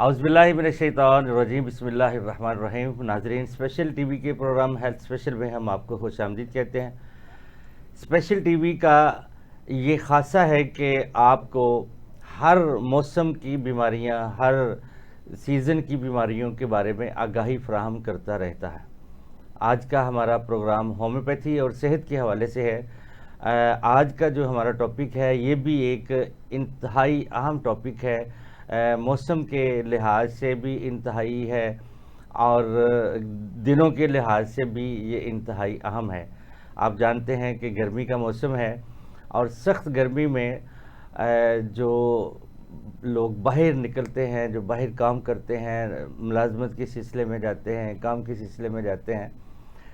اعوذ باللہ من الشیطان الرجیم، بسم اللہ الرحمن الرحیم۔ ناظرین، اسپیشل ٹی وی کے پروگرام ہیلتھ اسپیشل میں ہم آپ کو خوش آمدید کہتے ہیں۔ اسپیشل ٹی وی کا یہ خاصہ ہے کہ آپ کو ہر موسم کی بیماریاں، ہر سیزن کی بیماریوں کے بارے میں آگاہی فراہم کرتا رہتا ہے۔ آج کا ہمارا پروگرام ہومیوپیتھی اور صحت کے حوالے سے ہے۔ آج کا جو ہمارا ٹاپک ہے یہ بھی ایک انتہائی اہم ٹاپک ہے، موسم کے لحاظ سے بھی انتہائی ہے اور دنوں کے لحاظ سے بھی یہ انتہائی اہم ہے۔ آپ جانتے ہیں کہ گرمی کا موسم ہے اور سخت گرمی میں جو لوگ باہر نکلتے ہیں، جو باہر کام کرتے ہیں، ملازمت کے سلسلے میں جاتے ہیں، کام کے سلسلے میں جاتے ہیں،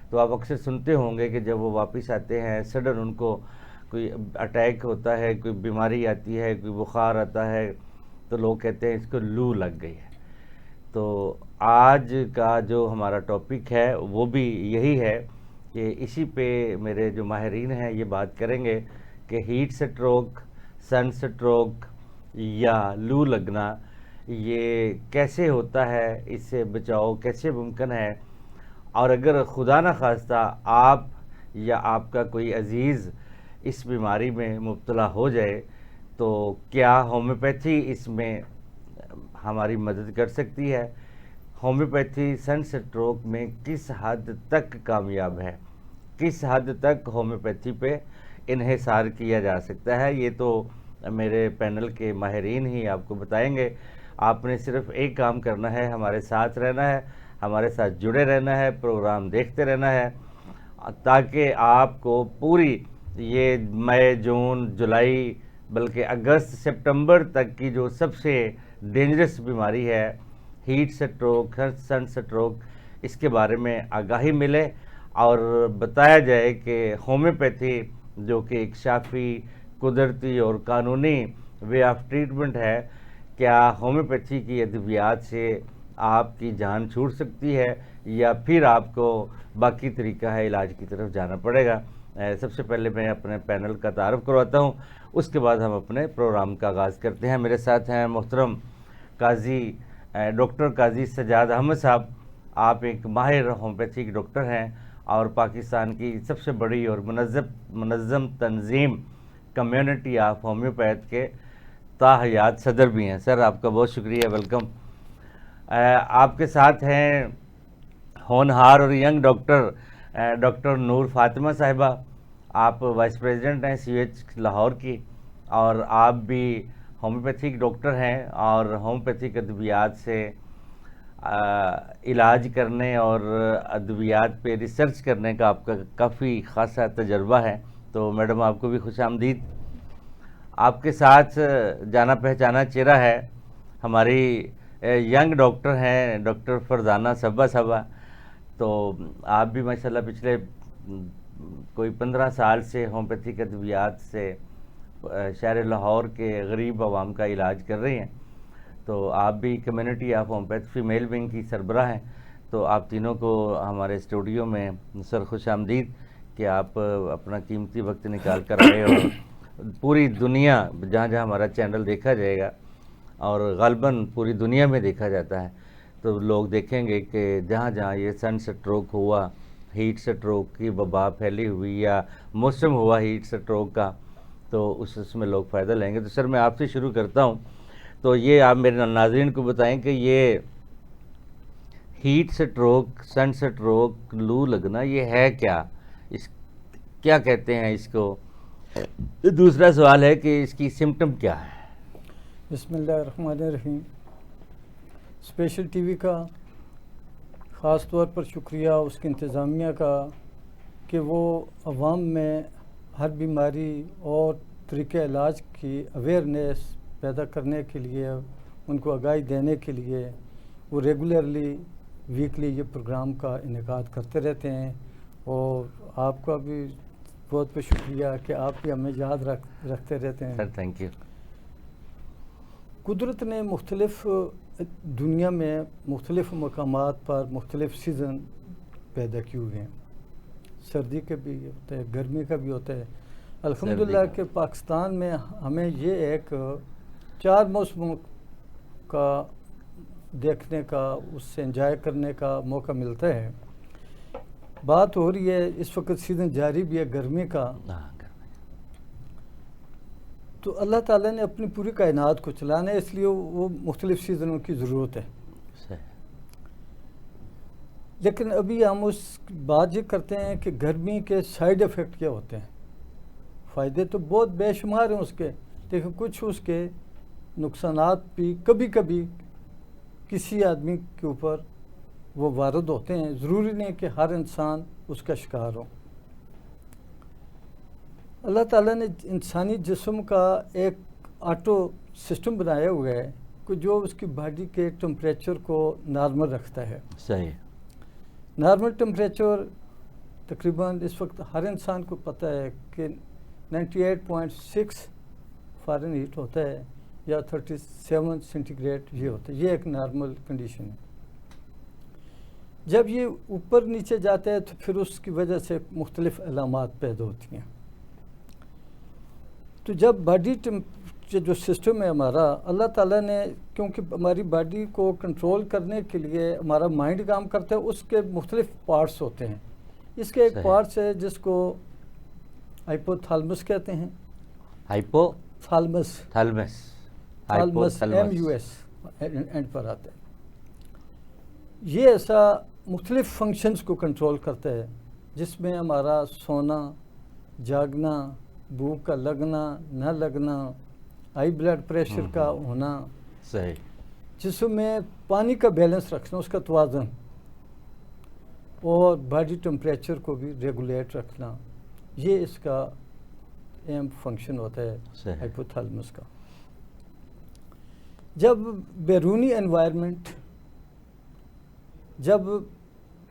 تو آپ اکثر سنتے ہوں گے کہ جب وہ واپس آتے ہیں سڈن ان کو کوئی اٹیک ہوتا ہے، کوئی بیماری آتی ہے، کوئی بخار آتا ہے، تو لوگ کہتے ہیں اس کو لو لگ گئی ہے۔ تو آج کا جو ہمارا ٹاپک ہے وہ بھی یہی ہے کہ اسی پہ میرے جو ماہرین ہیں یہ بات کریں گے کہ ہیٹ سٹروک، سن سٹروک یا لو لگنا یہ کیسے ہوتا ہے، اس سے بچاؤ کیسے ممکن ہے، اور اگر خدا نہ خواستہ آپ یا آپ کا کوئی عزیز اس بیماری میں مبتلا ہو جائے تو کیا ہومیوپیتھی اس میں ہماری مدد کر سکتی ہے؟ ہومیوپیتھی سن سٹروک میں کس حد تک کامیاب ہے، کس حد تک ہومیوپیتھی پہ انحصار کیا جا سکتا ہے، یہ تو میرے پینل کے ماہرین ہی آپ کو بتائیں گے۔ آپ نے صرف ایک کام کرنا ہے، ہمارے ساتھ رہنا ہے، ہمارے ساتھ جڑے رہنا ہے، پروگرام دیکھتے رہنا ہے، تاکہ آپ کو پوری یہ مئی، جون، جولائی بلکہ اگست، سپٹمبر تک کی جو سب سے ڈینجرس بیماری ہے ہیٹ سٹروک، سن سٹروک، اس کے بارے میں آگاہی ملے اور بتایا جائے کہ ہومیوپیتھی جو کہ ایک شافی، قدرتی اور قانونی وے آف ٹریٹمنٹ ہے، کیا ہومیوپیتھی کی ادویات سے آپ کی جان چھوٹ سکتی ہے یا پھر آپ کو باقی طریقہ ہے علاج کی طرف جانا پڑے گا؟ سب سے پہلے میں اپنے پینل کا تعارف کرواتا ہوں، اس کے بعد ہم اپنے پروگرام کا آغاز کرتے ہیں۔ میرے ساتھ ہیں محترم قاضی ڈاکٹر قاضی سجاد احمد صاحب۔ آپ ایک ماہر ہومیوپیتھی کے ڈاکٹر ہیں اور پاکستان کی سب سے بڑی اور منظم تنظیم کمیونٹی آف ہومیوپیتھ کے تاحیات صدر بھی ہیں۔ سر، آپ کا بہت شکریہ، ویلکم۔ آپ کے ساتھ ہیں ہونہار اور ینگ ڈاکٹر نور فاطمہ صاحبہ۔ آپ وائس پریزیڈنٹ ہیں سی ایچ لاہور کی، اور آپ بھی ہومیوپیتھک ڈاکٹر ہیں اور ہومیوپیتھک ادویات سے علاج کرنے اور ادویات پہ ریسرچ کرنے کا آپ کا کافی خاصا تجربہ ہے۔ تو میڈم، آپ کو بھی خوش آمدید۔ آپ کے ساتھ جانا پہچانا چہرہ ہے ہماری ینگ ڈاکٹر ہیں ڈاکٹر فرزانہ صبا صاحبہ۔ تو آپ بھی ماشاءاللہ پچھلے کوئی 15 سال سے ہومیوپیتھک ادویات سے شہر لاہور کے غریب عوام کا علاج کر رہی ہیں۔ تو آپ بھی community of homeopath female wing کی سربراہ ہیں۔ تو آپ تینوں کو ہمارے اسٹوڈیو میں سر خوش آمدید کہ آپ اپنا قیمتی وقت نکال کر آئے، اور پوری دنیا جہاں جہاں ہمارا چینل دیکھا جائے گا، اور غالباً پوری دنیا میں دیکھا جاتا ہے، تو لوگ دیکھیں گے کہ جہاں جہاں یہ سن سٹروک ہوا، ہیٹ سٹروک کی وبا پھیلی ہوئی، یا موسم ہوا ہیٹ سٹروک کا، تو اس میں لوگ فائدہ لیں گے۔ تو سر، میں آپ سے شروع کرتا ہوں۔ تو یہ آپ میرے ناظرین کو بتائیں کہ یہ ہیٹ سٹروک، سن سٹروک، لو لگنا یہ ہے کیا؟ کیا کہتے ہیں اس کو؟ دوسرا سوال ہے کہ اس کی سمٹم کیا ہے؟ بسم اللہ الرحمن الرحیم۔ اسپیشل ٹی وی کا خاص طور پر شکریہ اس کی انتظامیہ کا کہ وہ عوام میں ہر بیماری اور طریقہ علاج کی اویئرنیس پیدا کرنے کے لیے، ان کو آگاہی دینے کے لیے وہ ریگولرلی ویکلی یہ پروگرام کا انعقاد کرتے رہتے ہیں، اور آپ کا بھی بہت بہت شکریہ کہ آپ بھی ہمیں یاد رکھتے رہتے ہیں۔ سر، تھینک یو۔ قدرت نے مختلف دنیا میں مختلف مقامات پر مختلف سیزن پیدا کیے ہوئے ہیں۔ سردی کے بھی ہوتے ہیں، گرمی کا بھی ہوتا ہے۔ الحمدللہ کہ پاکستان میں ہمیں یہ ایک 4 موسموں کا دیکھنے کا، اس سے انجوائے کرنے کا موقع ملتا ہے. بات ہو رہی ہے اس وقت سیزن جاری بھی ہے گرمی کا. تو اللہ تعالیٰ نے اپنی پوری کائنات کو چلانا ہے، اس لیے وہ مختلف سیزنوں کی ضرورت ہے. لیکن ابھی ہم اس بات یہ کرتے ہیں کہ گرمی کے سائیڈ ایفیکٹ کیا ہوتے ہیں. فائدے تو بہت بے شمار ہیں اس کے، لیکن کچھ اس کے نقصانات بھی کبھی کبھی کسی آدمی کے اوپر وہ وارد ہوتے ہیں. ضروری نہیں کہ ہر انسان اس کا شکار ہو. اللہ تعالیٰ نے انسانی جسم کا ایک آٹو سسٹم بنایا ہوا ہے کہ جو اس کی باڈی کے ٹمپریچر کو نارمل رکھتا ہے. صحیح. نارمل ٹمپریچر تقریباً اس وقت ہر انسان کو پتہ ہے کہ 98.6 فارن ہیٹ ہوتا ہے یا 37 سینٹی گریڈ یہ ہوتا ہے. یہ ایک نارمل کنڈیشن ہے. جب یہ اوپر نیچے جاتا ہے تو پھر اس کی وجہ سے مختلف علامات پیدا ہوتی ہیں. تو جب باڈی جو سسٹم ہے ہمارا، اللہ تعالیٰ نے کیونکہ ہماری باڈی کو کنٹرول کرنے کے لیے ہمارا مائنڈ کام کرتا ہے، اس کے مختلف پارٹس ہوتے ہیں. اس کے ایک پارٹس ہے جس کو ہائپو تھالمس کہتے ہیں. Hypothalamus thalamus MUS end پر آتا ہے. یہ ایسا مختلف فنکشنز کو کنٹرول کرتا ہے جس میں ہمارا سونا، جاگنا، بھوک کا لگنا نہ لگنا، ہائی بلڈ پریشر کا ہونا، صحیح، جسم میں پانی کا بیلنس رکھنا، اس کا توازن، اور باڈی ٹمپریچر کو بھی ریگولیٹ رکھنا. یہ اس کا اہم فنکشن ہوتا ہے ہائپو تھالمس کا. جب بیرونی انوائرمنٹ، جب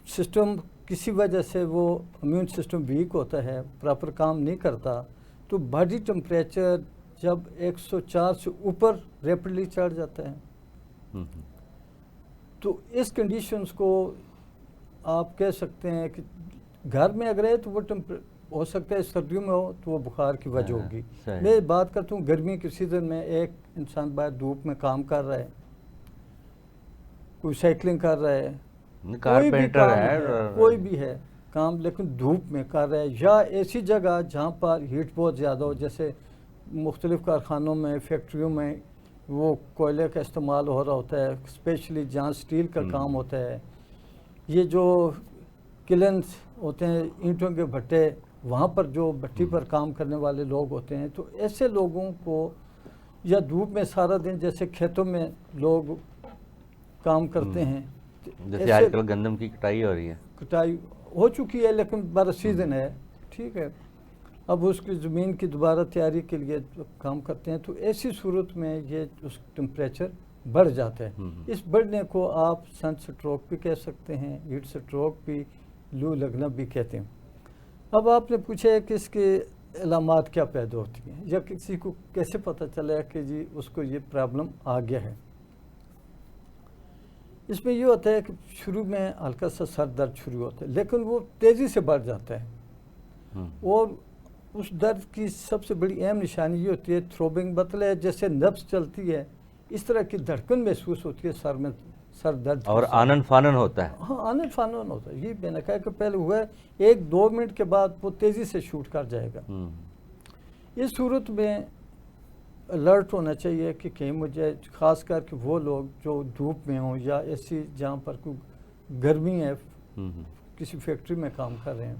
سسٹم کسی وجہ سے وہ امیون سسٹم ویک ہوتا ہے، پراپر کام نہیں کرتا، تو باڈی ٹمپریچر جب 104 سے اوپر ریپڈلی چڑھ جاتا ہے. تو اس کنڈیشنز کو آپ کہہ سکتے ہیں کہ گھر میں اگر ہے تو وہ ہو سکتا ہے سردیوں میں ہو تو وہ بخار کی وجہ ہوگی. میں بات کرتا ہوں گرمی کے سیزن میں ایک انسان باہر دھوپ میں کام کر رہا ہے، کوئی سائیکلنگ کر رہا ہے، کارپینٹر ہے، کوئی بھی ہے کام، لیکن دھوپ میں کر رہا ہے، یا ایسی جگہ جہاں پر ہیٹ بہت زیادہ ہو، جیسے مختلف کارخانوں میں، فیکٹریوں میں وہ کوئلے کا استعمال ہو رہا ہوتا ہے، اسپیشلی جہاں سٹیل کا کام ہوتا ہے. یہ جو کلنس ہوتے ہیں، اینٹوں کے بھٹے، وہاں پر جو بھٹی پر کام کرنے والے لوگ ہوتے ہیں، تو ایسے لوگوں کو، یا دھوپ میں سارا دن جیسے کھیتوں میں لوگ کام کرتے ہیں، جیسے آج کل گندم کی کٹائی ہو رہی ہے، کٹائی ہو چکی ہے لیکن بارہ سیزن ہے، ٹھیک ہے، اب اس کی زمین کی دوبارہ تیاری کے لیے کام کرتے ہیں. تو ایسی صورت میں یہ اس ٹمپریچر بڑھ جاتا ہے. اس بڑھنے کو آپ سن سٹروک بھی کہہ سکتے ہیں، ہیٹ سٹروک بھی، لو لگنا بھی کہتے ہیں. اب آپ نے پوچھا ہے کہ اس کے علامات کیا پیدا ہوتی ہیں، یا کسی کو کیسے پتہ چلا کہ جی اس کو یہ پرابلم آ گیا ہے. اس میں یہ ہوتا ہے کہ شروع میں ہلکا سا سر درد شروع ہوتا ہے، لیکن وہ تیزی سے بڑھ جاتا ہے. اور اس درد کی سب سے بڑی اہم نشانی یہ ہوتی ہے تھروبنگ، مطلب ہے جیسے نبض چلتی ہے اس طرح کی دھڑکن محسوس ہوتی ہے سر میں، سر درد، اور آنن فانن ہوتا ہے. ہاں، آنن فانن ہوتا ہے. یہ میں نے کہا کہ پہلے ہوا ہے 1-2 منٹ کے بعد وہ تیزی سے شوٹ کر جائے گا. اس صورت میں الرٹ ہونا چاہیے کہ کہیں مجھے، خاص کر کے وہ لوگ جو دھوپ میں ہوں یا ایسی جہاں پر کوئی گرمی ہے، کسی فیکٹری میں کام کر رہے ہیں،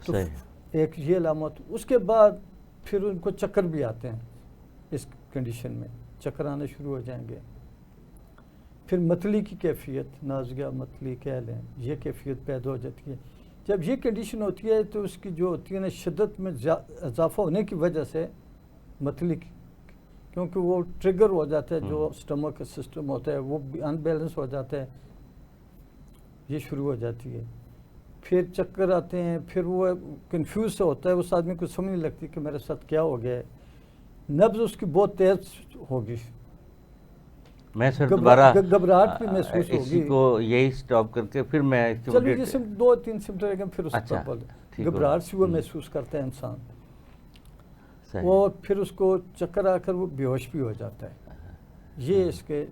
تو ایک یہ علامت. اس کے بعد پھر ان کو چکر بھی آتے ہیں. اس کنڈیشن میں چکر آنا شروع ہو جائیں گے. پھر متلی کی کیفیت، نازیہ متلی کہہ لیں، یہ کیفیت پیدا ہو جاتی ہے. جب یہ کنڈیشن ہوتی ہے تو اس کی جو ہوتی ہے نا شدت میں اضافہ ہونے کی وجہ سے متلی کی، کیونکہ وہ ٹریگر ہو جاتا ہے، جو سٹمک سسٹم ہوتا ہے وہ بھی ان بیلنس ہو جاتا ہے، یہ شروع ہو جاتی ہے. پھر چکر آتے ہیں، پھر وہ کنفیوز سے ہوتا ہے، اس آدمی کو سمجھ نہیں لگتی کہ میرے ساتھ کیا ہو گیا ہے. نبض اس کی بہت تیز ہوگی، میں سر دوبارہ گھبراہٹ بھی محسوس ہوگی. اسی کو یہی سٹاپ کر کے پھر میں چلو یہ 2-3 سمٹ رہے گا، پھر اس کا گھبراہٹ سے وہ محسوس کرتا ہے انسان، اور پھر اس کو چکر آ کر وہ بے ہوش بھی ہو جاتا ہے. یہ اس کے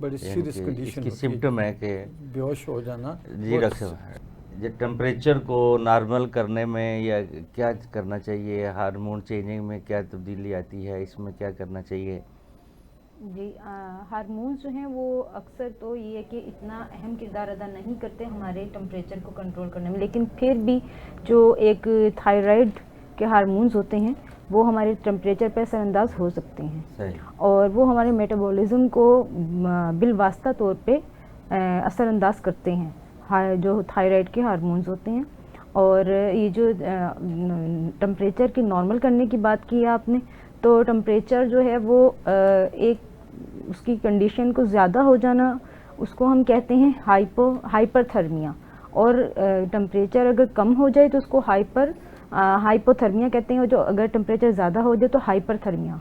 بڑی یعنی سیریس کہ کنڈیشن اس کی سمٹم ہے کہ بے ہوش ہو جانا. جی ڈاکٹر صاحب، یہ ٹمپریچر کو نارمل کرنے میں یا کیا کرنا چاہیے، ہارمون چینجنگ میں کیا تبدیلی آتی ہے، اس میں کیا کرنا چاہیے؟ جی ہارمونز جو ہیں وہ اکثر تو یہ ہے کہ اتنا اہم کردار ادا نہیں کرتے ہمارے ٹمپریچر کو کنٹرول کرنے میں، لیکن پھر بھی جو ایک تھائرائیڈ کے ہارمونز ہوتے ہیں وہ ہمارے ٹمپریچر پہ اثر انداز ہو سکتے ہیں. صحیح. اور وہ ہمارے میٹابولزم کو بالواسطہ طور پہ اثر انداز کرتے ہیں، جو تھائرائیڈ کے ہارمونز ہوتے ہیں. اور یہ جو ٹمپریچر کی نارمل کرنے کی بات کی ہے آپ نے، تو ٹمپریچر جو ہے وہ ایک اس کی کنڈیشن کو زیادہ ہو جانا، اس کو ہم کہتے ہیں ہائپر تھرمیا. اور ٹمپریچر اگر کم ہو جائے تو اس کو ہائپو تھرمیا کہتے ہیں، جو اگر ٹمپریچر زیادہ ہو جائے تو ہائپر تھرمیا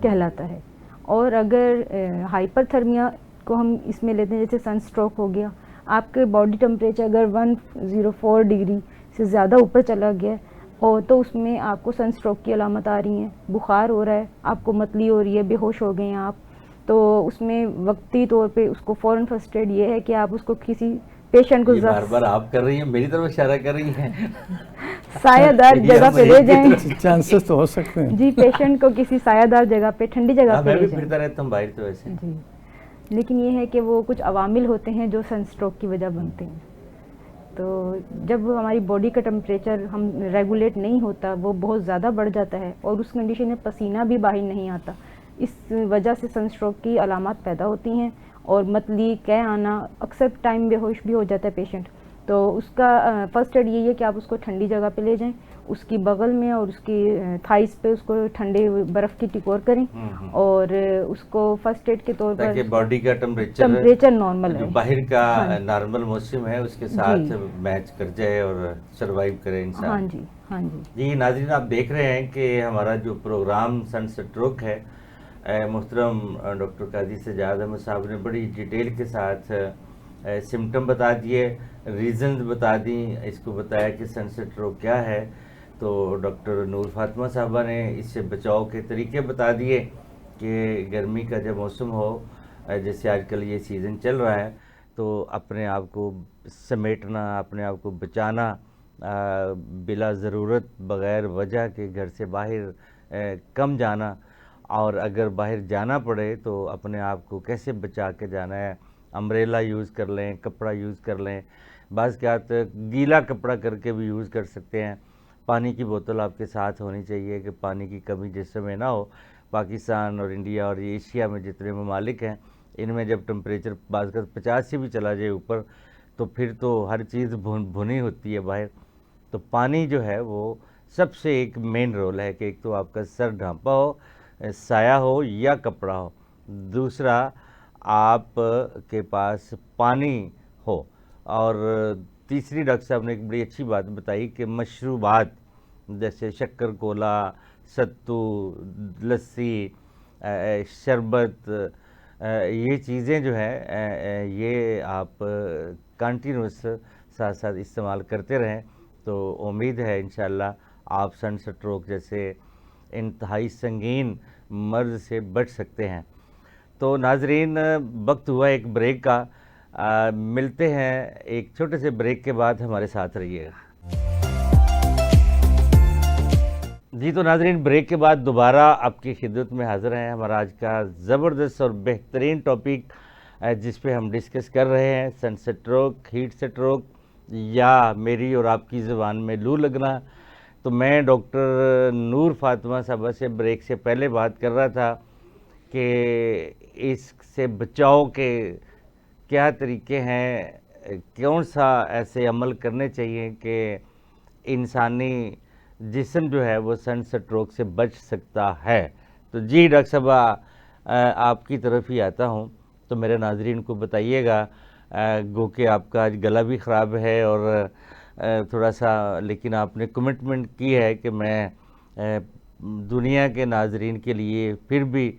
کہلاتا ہے. اور اگر ہائپر تھرمیا کو ہم اس میں لیتے ہیں جیسے سن اسٹروک ہو گیا، آپ کے باڈی ٹمپریچر اگر 104 ڈگری سے زیادہ اوپر چلا گیا اور تو اس میں آپ کو سن اسٹروک کی علامت آ رہی ہیں، بخار ہو رہا ہے، آپ کو متلی ہو رہی ہے، بے ہوش ہو گئے ہیں آپ، تو اس میں وقتی طور پہ اس کو فوراً فرسٹ ایڈ یہ ہے کہ آپ اس کو کسی پیشنٹ کو یہ بار بار آپ کر رہی ہیں، میری طرف اشارہ کر رہی ہیں. سایہ دار جگہ پہ لے جائیں. چانسز تو ہو سکتے ہیں. جی پیشنٹ کو کسی سایہ دار جگہ پہ، ٹھنڈی جگہ پہ میں لے بھی جائیں. پھرتا رہتا ہوں باہر تو ایسے. جی لیکن یہ ہے کہ وہ کچھ عوامل ہوتے ہیں جو سن اسٹروک کی وجہ بنتے ہیں. تو جب ہماری باڈی کا ٹمپریچر ہم ریگولیٹ نہیں ہوتا، وہ بہت زیادہ بڑھ جاتا ہے اور اس کنڈیشن میں پسینہ بھی باہر نہیں آتا، اس وجہ سے سن اسٹروک کی علامات پیدا ہوتی ہیں اور متلی کہہ آنا، اکثر ٹائم بے ہوش بھی ہو جاتا ہے پیشنٹ. تو اس کا فرسٹ ایڈ یہی ہے کہ آپ اس کو ٹھنڈی جگہ پہ لے جائیں، اس کی بغل میں اور اس کی تھائز پہ اس کو ٹھنڈے برف کی ٹکور کریں اور اس کو فرسٹ ایڈ کے طور پر تاکہ باڈی کا ٹمپریچر نارمل جو ہے، باہر کا نارمل موسم ہے اس کے ساتھ میچ کر جائے اور سروائیو کرے انسان. ہاں جی ہاں جی. جی ناظرین، آپ دیکھ رہے ہیں کہ ہمارا جو پروگرام سن اسٹروک ہے، محترم ڈاکٹر قاضی سجاد احمد صاحب نے بڑی ڈیٹیل کے ساتھ سمٹم بتا دیے، ریزنز بتا دیں، اس کو بتایا کہ سن اسٹروک کیا ہے. تو ڈاکٹر نور فاطمہ صاحبہ نے اس سے بچاؤ کے طریقے بتا دیے کہ گرمی کا جب موسم ہو، جیسے آج کل یہ سیزن چل رہا ہے، تو اپنے آپ کو سمیٹنا، اپنے آپ کو بچانا، بلا ضرورت بغیر وجہ کے گھر سے باہر کم جانا، اور اگر باہر جانا پڑے تو اپنے آپ کو کیسے بچا کے جانا ہے. امبریلا یوز کر لیں، کپڑا یوز کر لیں، بعض اوقات گیلا کپڑا کر کے بھی یوز کر سکتے ہیں. پانی کی بوتل آپ کے ساتھ ہونی چاہیے کہ پانی کی کمی جس میں نہ ہو. پاکستان اور انڈیا اور ایشیا میں جتنے ممالک ہیں، ان میں جب ٹمپریچر بعض اوقات 50 سے بھی چلا جائے اوپر، تو پھر تو ہر چیز بھنی ہوتی ہے باہر. تو پانی جو ہے وہ سب سے ایک مین رول ہے کہ ایک تو آپ کا سر ڈھانپا ہو، سایہ ہو یا کپڑا ہو، دوسرا آپ کے پاس پانی ہو، اور تیسری ڈاکٹر صاحب نے ایک بڑی اچھی بات بتائی کہ مشروبات جیسے شکر کولا، ستو، لسی، شربت، یہ چیزیں جو ہے یہ آپ کنٹینیوس ساتھ ساتھ استعمال کرتے رہیں تو امید ہے انشاءاللہ آپ سن اسٹروک جیسے انتہائی سنگین مرض سے بچ سکتے ہیں. تو ناظرین، وقت ہوا ایک بریک کا، ملتے ہیں ایک چھوٹے سے بریک کے بعد، ہمارے ساتھ رہیے گا. جی تو ناظرین، بریک کے بعد دوبارہ آپ کی خدمت میں حاضر ہیں. ہمارا آج کا زبردست اور بہترین ٹاپک جس پہ ہم ڈسکس کر رہے ہیں، سن اسٹروک، ہیٹ اسٹروک، یا میری اور آپ کی زبان میں لو لگنا. تو میں ڈاکٹر نور فاطمہ صاحبہ سے بریک سے پہلے بات کر رہا تھا کہ اس سے بچاؤ کے کیا طریقے ہیں، کون سا ایسے عمل کرنے چاہیے کہ انسانی جسم جو ہے وہ سن اسٹروک سے بچ سکتا ہے. تو جی ڈاکٹر صاحبہ، آپ کی طرف ہی آتا ہوں، تو میرے ناظرین کو بتائیے گا، گو کہ آپ کا آج گلا بھی خراب ہے اور تھوڑا سا، لیکن آپ نے کمٹمنٹ کی ہے کہ میں دنیا کے ناظرین کے لیے پھر بھی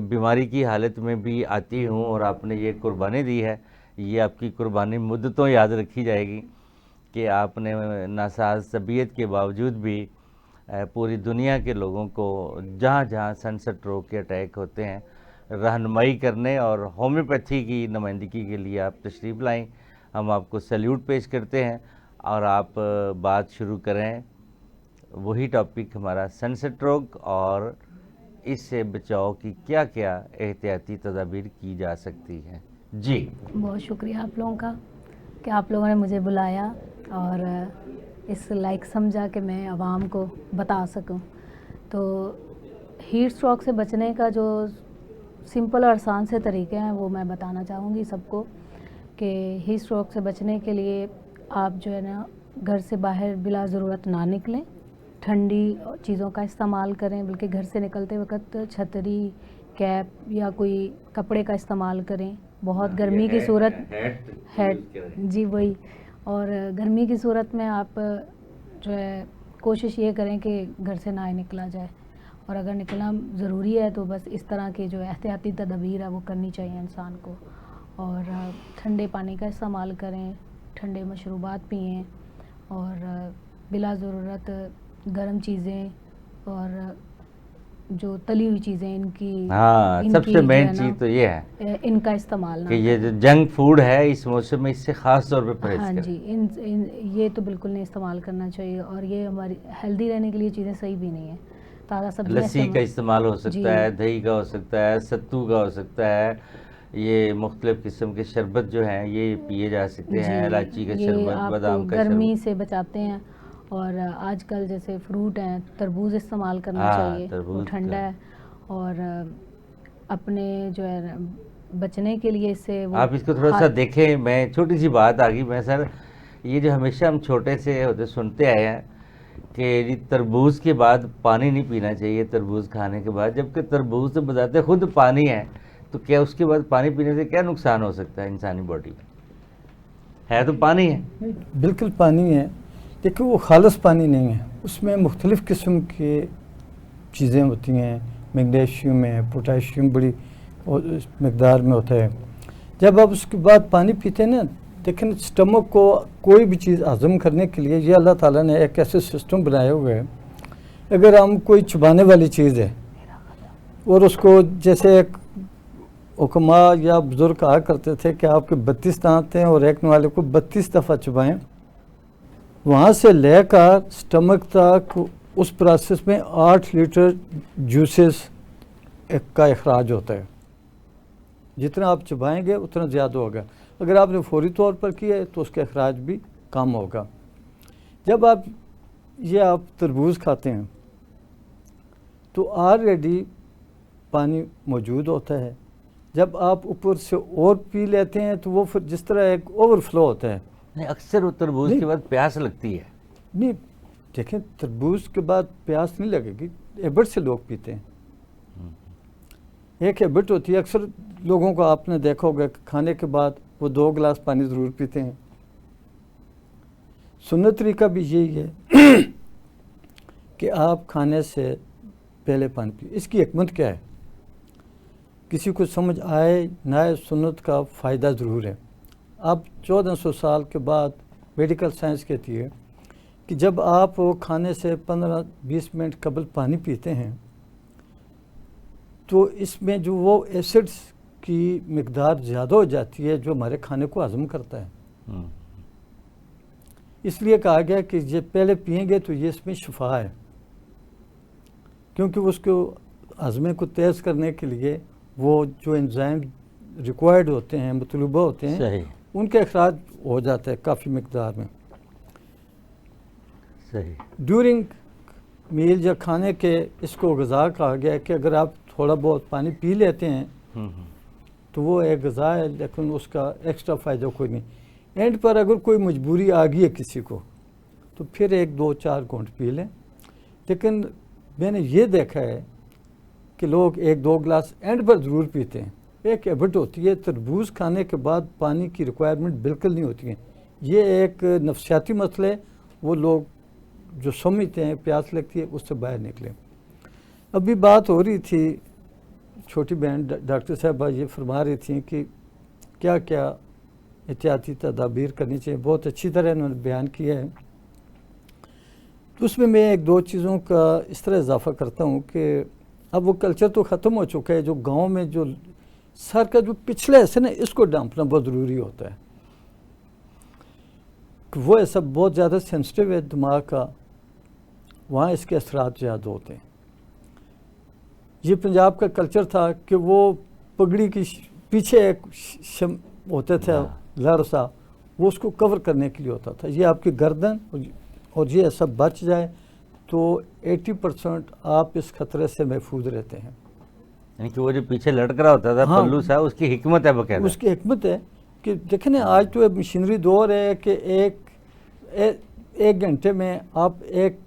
بیماری کی حالت میں بھی آتی ہوں، اور آپ نے یہ قربانی دی ہے. یہ آپ کی قربانی مدتوں یاد رکھی جائے گی کہ آپ نے ناساز طبیعت کے باوجود بھی پوری دنیا کے لوگوں کو جہاں جہاں سن اسٹروک کے اٹیک ہوتے ہیں رہنمائی کرنے اور ہومیوپیتھی کی نمائندگی کے لیے آپ تشریف لائیں. ہم آپ کو سیلیوٹ پیش کرتے ہیں اور آپ بات شروع کریں. وہی ٹاپک ہمارا سن سٹروک اور اس سے بچاؤ کی کیا کیا احتیاطی تدابیر کی جا سکتی ہیں. جی بہت شکریہ آپ لوگوں کا کہ آپ لوگوں نے مجھے بلایا اور اس لائق سمجھا کہ میں عوام کو بتا سکوں. تو ہیٹ اسٹروک سے بچنے کا جو سمپل اور آسان سے طریقے ہیں وہ میں بتانا چاہوں گی سب کو کہ ہیٹ اسٹروک سے بچنے کے لیے آپ جو ہے نا گھر سے باہر بلا ضرورت نہ نکلیں، ٹھنڈی چیزوں کا استعمال کریں، بلکہ گھر سے نکلتے وقت چھتری، کیپ یا کوئی کپڑے کا استعمال کریں. بہت گرمی کی صورت ہیڈ جی وہی، اور گرمی کی صورت میں آپ جو ہے کوشش یہ کریں کہ گھر سے نہ ہی نکلا جائے، اور اگر نکلنا ضروری ہے تو بس اس طرح کے جو احتیاطی تدابیر ہے وہ کرنی چاہیے انسان کو. اور ٹھنڈے پانی کا استعمال کریں، ٹھنڈے مشروبات پئیں، اور بلا ضرورت گرم چیزیں اور جو تلی ہوئی چیزیں ان کی سب سے مین چیز تو یہ ہے ان کا استعمال نہ کہ یہ جو جنک فوڈ ہے اس موسم میں اس سے خاص طور پہ پرہیز کریں. ہاں جی، یہ تو بالکل نہیں استعمال کرنا چاہیے، اور یہ ہماری ہیلدی رہنے کے لیے چیزیں صحیح بھی نہیں ہیں. تازہ سبزیاں لسی کا استعمال ہو سکتا ہے، دہی کا ہو سکتا ہے، ستو کا ہو سکتا ہے، یہ مختلف قسم کے شربت جو ہیں یہ پیے جا سکتے ہیں، الائچی کا شربت، بادام کا شربت. گرمی سے بچاتے ہیں. اور آج کل جیسے فروٹ ہیں، تربوز استعمال کرنا چاہیے، وہ ٹھنڈا ہے. اور اپنے جو ہے بچنے کے لیے اس سے آپ اس کو تھوڑا سا دیکھیں. میں چھوٹی سی بات آ گئی، میں سر یہ جو ہمیشہ ہم چھوٹے سے ہوتے سنتے آئے ہیں کہ تربوز کے بعد پانی نہیں پینا چاہیے تربوز کھانے کے بعد، جبکہ تربوز تو بتاتے خود پانی ہے، تو کیا اس کے بعد پانی پینے سے کیا نقصان ہو سکتا ہے انسانی باڈی میں؟ ہے تو پانی ہے. بالکل پانی ہے، لیکن وہ خالص پانی نہیں ہے. اس میں مختلف قسم کی چیزیں ہوتی ہیں، میگنیشیم ہے، پوٹاشیم بڑی مقدار میں ہوتا ہے. جب آپ اس کے بعد پانی پیتے ہیں نا، لیکن اسٹمک کو کوئی بھی چیز ہضم کرنے کے لیے یہ اللہ تعالیٰ نے ایک ایسے سسٹم بنائے ہوئے ہیں. اگر ہم کوئی چبانے والی چیز ہے اور اس کو جیسے ایک حکما یا بزرگ کہا کرتے تھے کہ آپ کے 32 دانت ہیں اور ایک والے کو 32 دفعہ چبائیں، وہاں سے لے کر اسٹمک تک اس پروسیس میں 8 لیٹر جوسز کا اخراج ہوتا ہے. جتنا آپ چبائیں گے اتنا زیادہ ہوگا. اگر آپ نے فوری طور پر کیا ہے تو اس کا اخراج بھی کم ہوگا. جب آپ تربوز کھاتے ہیں تو آلریڈی پانی موجود ہوتا ہے. جب آپ اوپر سے اور پی لیتے ہیں تو وہ پھر جس طرح ایک اوور فلو ہوتا ہے. اکثر وہ تربوز کے بعد پیاس لگتی ہے. نہیں دیکھیں، تربوز کے بعد پیاس نہیں لگے گی. ہیبٹ سے لوگ پیتے ہیں، ایک ہیبٹ ہوتی ہے. اکثر لوگوں کو آپ نے دیکھا ہوگا کہ کھانے کے بعد وہ 2 گلاس پانی ضرور پیتے ہیں. سنت طریقہ بھی یہی ہے کہ آپ کھانے سے پہلے پانی پیے. اس کی حکمت کیا ہے؟ کسی کو سمجھ آئے نہ آئے، سنت کا فائدہ ضرور ہے. اب 1400 سال کے بعد میڈیکل سائنس کہتی ہے کہ جب آپ کھانے سے 15-20 منٹ قبل پانی پیتے ہیں تو اس میں جو وہ ایسڈز کی مقدار زیادہ ہو جاتی ہے جو ہمارے کھانے کو ہضم کرتا ہے. اس لیے کہا گیا کہ یہ پہلے پئیں گے تو یہ اس میں شفا ہے، کیونکہ اس کو ہضمے کو تیز کرنے کے لیے وہ جو انزائم ریکوائرڈ ہوتے ہیں، مطلوبہ ہوتے ہیں، صحیح، ان کا اخراج ہو جاتا ہے کافی مقدار میں. صحیح. ڈیورنگ میل یا کھانے کے اس کو غذا کہا گیا ہے کہ اگر آپ تھوڑا بہت پانی پی لیتے ہیں تو وہ ایک غذا ہے، لیکن اس کا ایکسٹرا فائدہ کوئی نہیں. اینڈ پر اگر کوئی مجبوری آ گئی ہے کسی کو تو پھر 1-2-4 گھونٹ پی لیں. لیکن میں نے یہ دیکھا ہے کہ لوگ 1-2 گلاس اینڈ پر ضرور پیتے ہیں. ایک ہیبٹ ہوتی ہے، تربوز کھانے کے بعد پانی کی ریکوائرمنٹ بالکل نہیں ہوتی ہے. یہ ایک نفسیاتی مسئلہ ہے. وہ لوگ جو سمجھتے ہیں پیاس لگتی ہے اس سے باہر نکلیں. ابھی بات ہو رہی تھی، چھوٹی بہن ڈاکٹر صاحبہ یہ فرما رہی تھیں کہ کیا کیا احتیاطی تدابیر کرنی چاہیے. بہت اچھی طرح انہوں نے بیان کیا ہے. تو اس میں 1-2 چیزوں کا اس طرح اضافہ کرتا ہوں کہ اب وہ کلچر تو ختم ہو چکا ہے. جو گاؤں میں جو سر کا جو پچھلا حصہ نا اس کو ڈانپنا بہت ضروری ہوتا ہے. وہ ایسا بہت زیادہ سینسٹیو ہے دماغ کا, وہاں اس کے اثرات زیادہ ہوتے ہیں. یہ پنجاب کا کلچر تھا کہ وہ پگڑی کی پیچھے ایک ہوتا تھا لڑ سا, وہ اس کو کور کرنے کے لیے ہوتا تھا. یہ آپ کی گردن اور یہ ایسا بچ جائے تو 80% آپ اس خطرے سے محفوظ رہتے ہیں. یعنی کہ وہ جو پیچھے لٹک رہا ہوتا تھا پلو سا, اس کی حکمت ہے باقاعدہ. اس کی حکمت ہے کہ دیکھیں نا آج تو مشینری دور ہے کہ ایک گھنٹے میں آپ ایک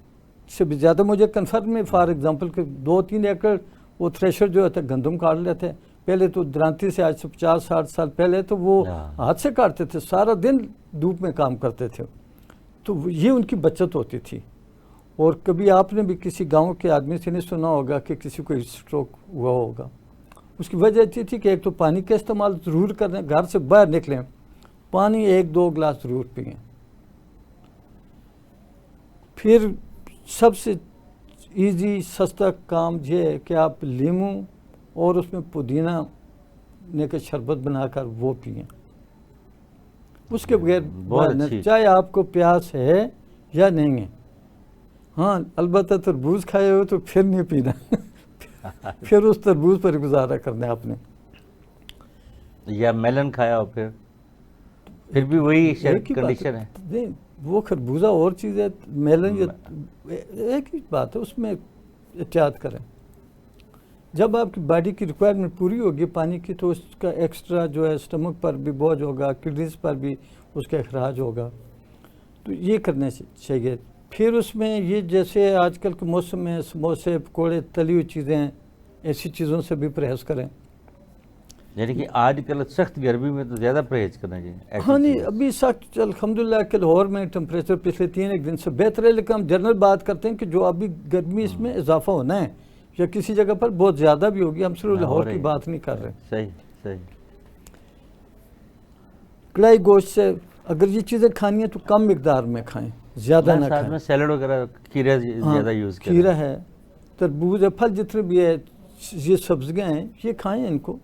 سے بھی زیادہ, مجھے کنفرم میں فار ایگزامپل کہ 2-3 ایکڑ وہ تھریشر جو ہوتا ہے گندم کاٹ لیتے. پہلے تو درانتی سے, آج سے 50-60 سال پہلے تو وہ ہاتھ سے کاٹتے تھے, سارا دن دھوپ میں کام کرتے تھے. تو یہ ان کی بچت ہوتی تھی. اور کبھی آپ نے بھی کسی گاؤں کے آدمی سے نہیں سنا ہوگا کہ کسی کو اسٹروک ہوا ہوگا. اس کی وجہ یہ تھی کہ ایک تو پانی کا استعمال ضرور کریں, گھر سے باہر نکلیں پانی 1-2 گلاس ضرور پئیں. پھر سب سے ایزی سستا کام یہ ہے کہ آپ لیموں اور اس میں پودینہ نے کا شربت بنا کر وہ پئیں. اس کے بغیر چاہے آپ کو پیاس ہے یا نہیں ہے. ہاں البتہ تربوز کھائے ہو تو پھر نہیں پینا, پھر اس تربوز پر گزارا کرنا ہے آپ نے. یا میلن کھایا ہو پھر بھی وہی کنڈیشن ہے. نہیں وہ خربوزہ اور چیز ہے, میلن ایک ہی بات ہے. اس میں احتیاط کریں. جب آپ کی باڈی کی ریکوائرمنٹ پوری ہوگی پانی کی تو اس کا ایکسٹرا جو ہے اسٹمک پر بھی بوجھ ہوگا, کڈنیز پر بھی اس کا اخراج ہوگا. تو یہ کرنے چاہیے. پھر اس میں یہ جیسے آج کل کے موسم میں سموسے پکوڑے تلی ہوئی چیزیں, ایسی چیزوں سے بھی پرہیز کریں. یعنی کہ آج کل سخت گرمی میں تو زیادہ پرہیز کرنا چاہیے. ہاں نہیں ابھی سخت الحمدللہ کہ لاہور میں ٹمپریچر پچھلے 3 دن سے بہتر ہے, لیکن ہم جنرل بات کرتے ہیں کہ جو ابھی گرمی اس میں اضافہ ہونا ہے یا کسی جگہ پر بہت زیادہ بھی ہوگی. ہم صرف لاہور کی بات نہیں کر رہے. صحیح. کڑائی گوشت سے اگر یہ چیزیں کھانی ہیں تو کم مقدار میں کھائیں, زیادہ نہ کھائیں. سیلڈ وغیرہ کھیرا زیادہ یوز کریں. کھیرا ہے, تربوز ہے, پھل جتنے بھی ہے, یہ سبزیاں ہیں یہ کھائیں ان کو.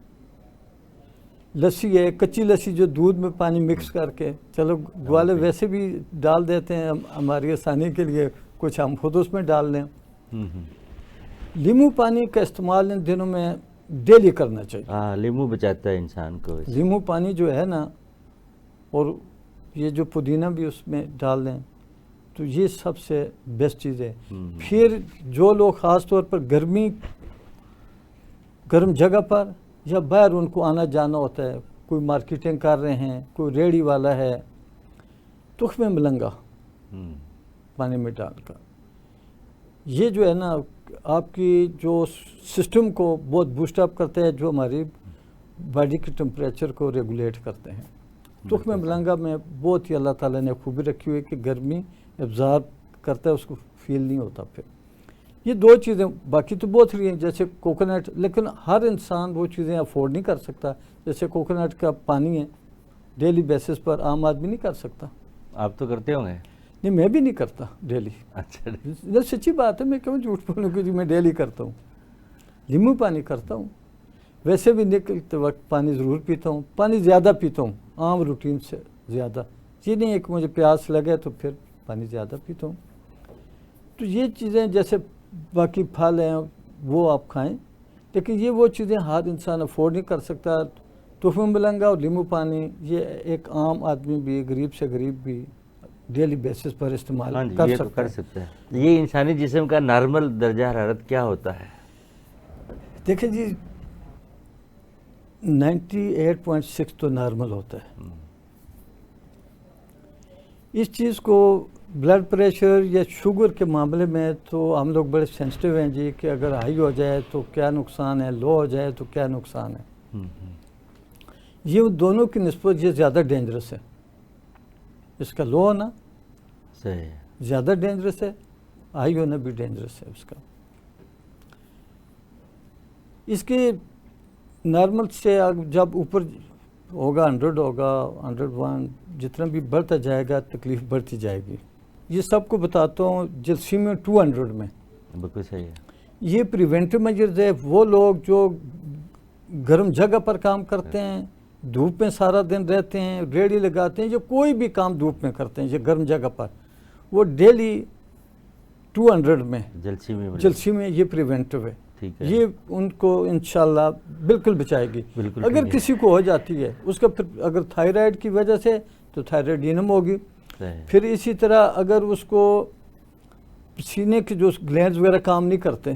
لسی ہے, کچی لسی جو دودھ میں پانی مکس کر کے, چلو گوالے ویسے بھی ڈال دیتے ہیں ہماری آسانی کے لیے, کچھ ہم خود اس میں ڈال لیں. لیمو پانی کا استعمال ان دنوں میں ڈیلی کرنا چاہیے. ہاں لیمو بچاتا ہے انسان کو. لیمو پانی جو ہے نا, اور یہ جو پودینہ بھی اس میں ڈال دیں تو یہ سب سے بیسٹ چیز ہے. پھر جو لوگ خاص طور پر گرم جگہ پر یا باہر ان کو آنا جانا ہوتا ہے, کوئی مارکیٹنگ کر رہے ہیں, کوئی ریڑھی والا ہے, تخم ملنگا پانی میں ڈال کر, یہ جو ہے نا آپ کی جو سسٹم کو بہت بوسٹ اپ کرتے ہیں, جو ہماری باڈی کے ٹمپریچر کو ریگولیٹ کرتے ہیں. تخم ملنگا میں بہت ہی اللہ تعالیٰ نے خوبی رکھی ہوئی ہے کہ گرمی ابزارب کرتا ہے, اس کو فیل نہیں ہوتا. پھر یہ 2 چیزیں, باقی تو بہت رہی ہیں جیسے کوکونٹ, لیکن ہر انسان وہ چیزیں افورڈ نہیں کر سکتا. جیسے کوکونٹ کا پانی ہے ڈیلی بیسس پر عام آدمی نہیں کر سکتا. آپ تو کرتے ہوں گے؟ نہیں میں بھی نہیں کرتا ڈیلی. اچھا سچی بات ہے, میں کیوں جھوٹ بولوں کہ میں ڈیلی کرتا ہوں. لیمو پانی کرتا ہوں, ویسے بھی نکلتے وقت پانی ضرور پیتا ہوں. پانی زیادہ پیتا ہوں, عام روٹین سے زیادہ. یہ نہیں ہے کہ مجھے پیاس لگے تو پھر پانی زیادہ پیتا ہوں. تو یہ چیزیں جیسے باقی پھل ہیں وہ آپ کھائیں, لیکن یہ وہ چیزیں ہر انسان افورڈ نہیں کر سکتا. تخم ملنگا اور لیمو پانی یہ ایک عام آدمی بھی, غریب سے غریب بھی ڈیلی بیسس پر استعمال کر سکتا ہے. یہ انسانی جسم کا نارمل درجہ حرارت کیا ہوتا ہے؟ دیکھیں جی 98.6 تو نارمل ہوتا ہے. اس چیز کو بلڈ پریشر یا شوگر کے معاملے میں تو ہم لوگ بڑے سینسٹیو ہیں جی, کہ اگر ہائی ہو جائے تو کیا نقصان ہے, لو ہو جائے تو کیا نقصان ہے. یہ دونوں کی نسبت یہ زیادہ ڈینجرس ہے. اس کا لو ہونا زیادہ ڈینجرس ہے, ہائی ہونا بھی ڈینجرس ہے. اس کا اس کے نارمل سے جب اوپر ہوگا 100 ہوگا 101, جتنا بھی بڑھتا جائے گا تکلیف بڑھتی جائے گی. یہ سب کو بتاتا ہوں جلسیمیا 200 میں. بالکل صحیح ہے. یہ پریونٹیو میجرز ہے. وہ لوگ جو گرم جگہ پر کام کرتے ہیں, دھوپ میں سارا دن رہتے ہیں, ریڑھی لگاتے ہیں, جو کوئی بھی کام دھوپ میں کرتے ہیں یہ گرم جگہ پر, وہ ڈیلی 200 میں جلسی میں یہ پریونٹیو ہے. یہ ان کو انشاءاللہ بالکل بچائے گی. اگر کسی کو ہو جاتی ہے اس کا پھر اگر تھائرائیڈ کی وجہ سے تو تھائرائیڈینم ہوگی. پھر اسی طرح اگر اس کو سینے کے جو گلینڈز وغیرہ کام نہیں کرتے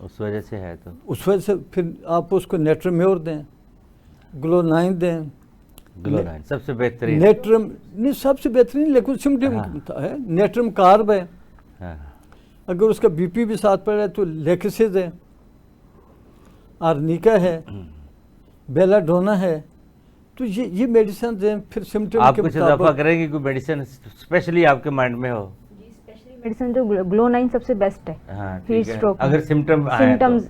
اس وجہ سے ہے, تو اس وجہ سے پھر آپ اس کو نیٹرمیور دیں, گلونائن دیں. گلونائن سب سے بہترین, نیٹرم نہیں سب سے بہترین لیکن سمٹم ہے, نیٹرم کارب ہے. اگر اس کا بی پی بھی ساتھ پڑ رہا ہے تو لیکسز ہے, آرنیکا ہے, بیلا ڈونا ہے. تو یہ میڈیسنز ہیں. پھر سمٹم آپ کچھ اضافہ کریں گے, کوئی میڈیسن اسپیشلی آپ کے مائنڈ میں ہو؟ میڈیسن جو گلونائن سب سے بیسٹ ہے ہیٹ اسٹروک اگر سمٹمز.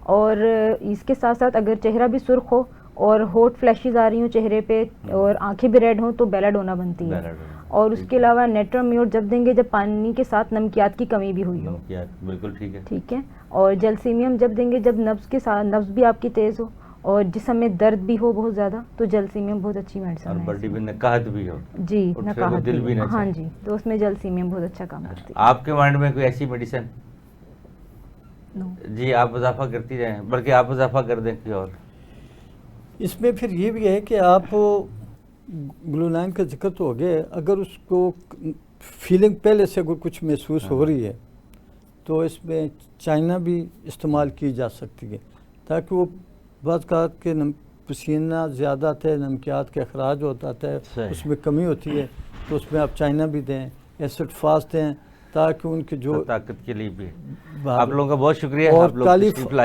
اور اس کے ساتھ ساتھ اگر چہرہ بھی سرخ ہو اور ہوٹ فلیشز آ رہی ہوں چہرے پہ اور آنکھیں بھی ریڈ ہوں تو بیلا ڈونا بنتی ہے. اور اس کے علاوہ نیٹرمیور جب دیں گے جب پانی کے ساتھ نمکیات کی کمی بھی ہوئی ہو. بالکل ٹھیک ہے, ٹھیک ہے. اور جلسیمیم جب دیں گے جب نبض کے ساتھ نبض بھی آپ کی تیز ہو اور جسم میں درد بھی ہو بہت زیادہ تو جلسیمیم بہت اچھی میڈیسن ہے. اور باڈی میں نقاہت بھی ہو, جی نقاہت دل بھی, ہاں جی, تو اس میں جلسیمیم بہت اچھا کام کرتی ہے. آپ کے مائنڈ میں کوئی ایسی میڈیسن؟ جی آپ اضافہ کرتی رہیں, بلکہ آپ اضافہ کر دیں کوئی اور. اس میں پھر یہ بھی ہے کہ آپ گلونائن کا ذکر تو ہو گیا, اگر اس کو فیلنگ پہلے سے اگر کچھ محسوس ہو رہی ہے تو اس میں چائنا بھی استعمال کی جا سکتی ہے تاکہ وہ بعض اوقات کے پسینہ زیادہ تھے, نمکیات کے اخراج ہوتا ہے, اس میں کمی ہوتی ہے تو اس میں آپ چائنا بھی دیں, ایسڈ فاسٹ دیں تاکہ ان کے جو طاقت کے لیے بھی. آپ لوگوں کا بہت شکریہ. اور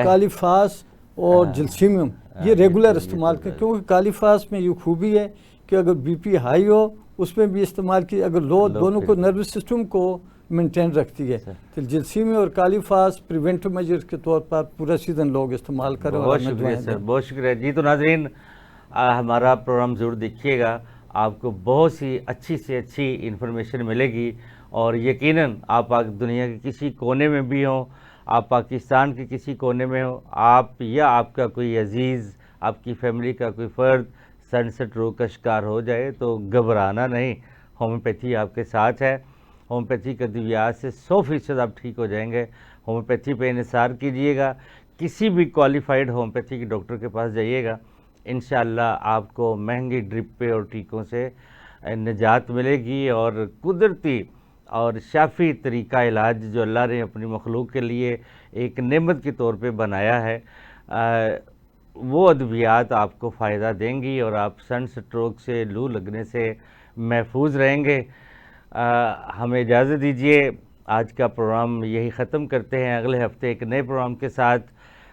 کالی فاس اور جلسیمیم یہ ریگولر استعمال کریں, کیونکہ کالی فاس میں یہ خوبی ہے کہ اگر بی پی ہائی ہو اس میں بھی استعمال کی, اگر لو دونوں کو نروس سسٹم کو مینٹین رکھتی ہے. تو جلسیمیم اور کالی فاس پریونٹیو میجر کے طور پر پورا سیزن لوگ استعمال کریں. بہت شکریہ سر, بہت شکریہ. جی تو ناظرین ہمارا پروگرام ضرور دیکھیے گا, آپ کو بہت سی اچھی سے اچھی انفارمیشن ملے گی اور یقیناً آپ دنیا کے کسی کونے میں بھی ہوں, آپ پاکستان کے کسی کونے میں ہوں, آپ یا آپ کا کوئی عزیز, آپ کی فیملی کا کوئی فرد سن سٹروک کا شکار ہو جائے تو گھبرانا نہیں, ہومیوپیتھی آپ کے ساتھ ہے. ہومیوپیتھی کے ادویات سے 100% آپ ٹھیک ہو جائیں گے. ہومیوپیتھی پہ انحصار کیجئے گا, کسی بھی کوالیفائڈ ہومیوپیتھی کے ڈاکٹر کے پاس جائیے گا, انشاءاللہ آپ کو مہنگی ڈرپ پہ اور ٹیکوں سے نجات ملے گی. اور قدرتی اور شافی طریقہ علاج جو اللہ نے اپنی مخلوق کے لیے ایک نعمت کے طور پہ بنایا ہے, وہ ادویات آپ کو فائدہ دیں گی اور آپ سن سٹروک سے, لو لگنے سے محفوظ رہیں گے. ہمیں اجازت دیجیے, آج کا پروگرام یہی ختم کرتے ہیں. اگلے ہفتے ایک نئے پروگرام کے ساتھ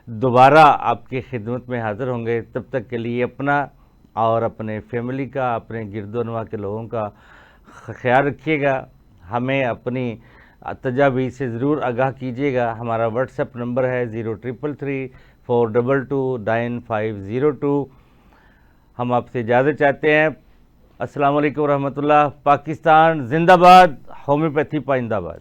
دوبارہ آپ کی خدمت میں حاضر ہوں گے. تب تک کے لیے اپنا اور اپنے فیملی کا, اپنے گرد و نواح کے لوگوں کا خیال رکھیے گا. ہمیں اپنی تجاویز سے ضرور آگاہ کیجیے گا. ہمارا واٹس ایپ نمبر ہے 033342290502. ہم آپ سے اجازت چاہتے ہیں. السلام علیکم ورحمۃ اللہ. پاکستان زندہ باد, ہومیوپیتھی پائندہ باد.